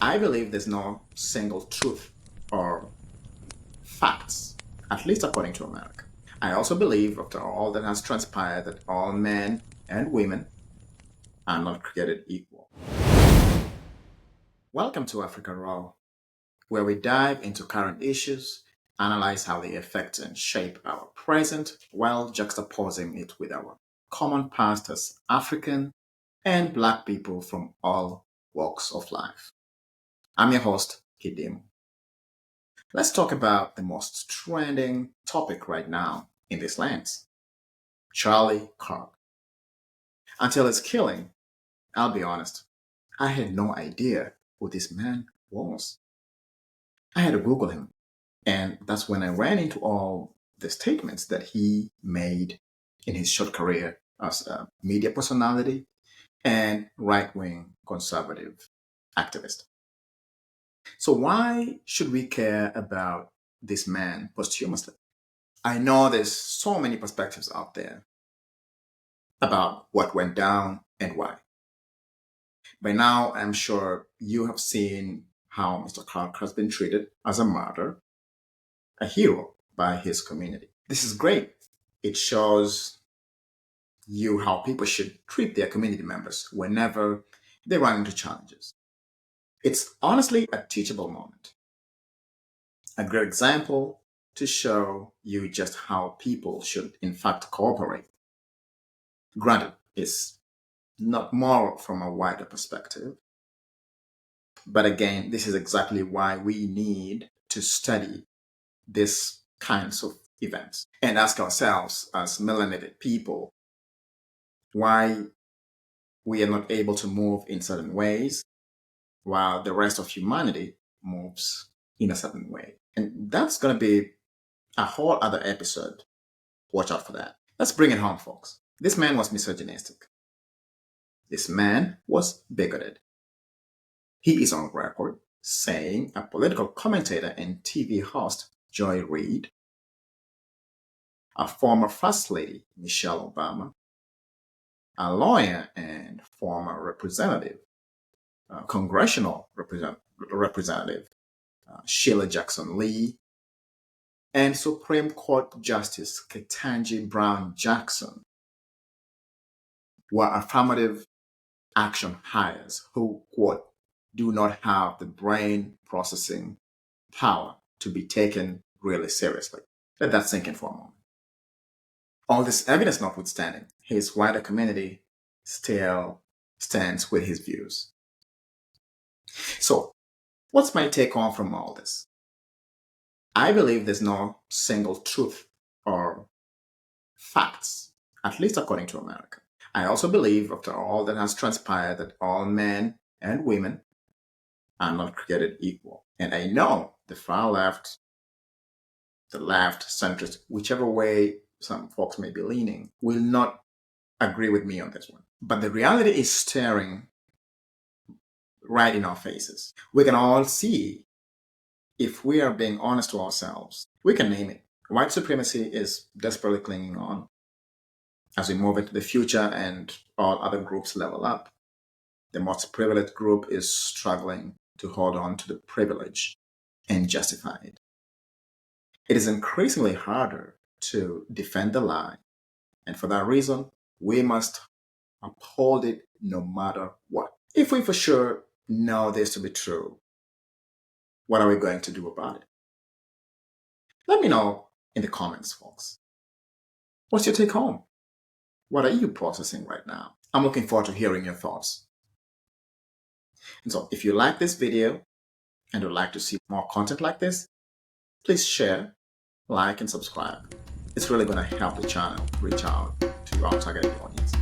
I believe there's no single truth or facts, at least according to America. I also believe, after all that has transpired, that all men and women are not created equal. Welcome to Africa Raw, where we dive into current issues, analyze how they affect and shape our present, while juxtaposing it with our common past as African and Black people from all walks of life. I'm your host, Kidim. Let's talk about the most trending topic right now in this lands, Charlie Kirk. Until his killing, I'll be honest, I had no idea who this man was. I had to Google him, and that's when I ran into all the statements that he made in his short career as a media personality and right-wing conservative activist. So why should we care about this man posthumously? I know there's so many perspectives out there about what went down and why. By now, I'm sure you have seen how Mr. Clark has been treated as a martyr, a hero by his community. This is great. It shows you how people should treat their community members whenever they run into challenges. It's honestly a teachable moment. A great example to show you just how people should in fact cooperate. Granted, it's not more from a wider perspective, but again, this is exactly why we need to study these kinds of events and ask ourselves as melanated people why we are not able to move in certain ways while the rest of humanity moves in a certain way. And that's going to be a whole other episode. Watch out for that. Let's bring it home, folks. This man was misogynistic. This man was bigoted. He is on record saying a political commentator and TV host, Joy Reid, a former First Lady, Michelle Obama, a lawyer and former representative, congressional representative, Sheila Jackson Lee, and Supreme Court Justice Ketanji Brown Jackson were affirmative action hires who, quote, do not have the brain processing power to be taken really seriously. Let that sink in for a moment. All this evidence notwithstanding, his wider community still stands with his views. So, what's my take on from all this? I believe there's no single truth or facts, at least according to America. I also believe, after all that has transpired, that all men and women are not created equal. And I know the far left, the left, centrist, whichever way some folks may be leaning, will not agree with me on this one. But the reality is staring right in our faces. We can all see, if we are being honest to ourselves, we can name it. White supremacy is desperately clinging on as we move into the future and all other groups level up. The most privileged group is struggling to hold on to the privilege and justify it. It is increasingly harder to defend the lie, and for that reason, we must uphold it no matter what. If we for sure know this to be true, what are we going to do about it? Let me know in the comments, folks. What's your take home? What are you processing right now? I'm looking forward to hearing your thoughts. And so if you like this video and would like to see more content like this, please share, like, and subscribe. It's really going to help the channel reach out to our targeted audience.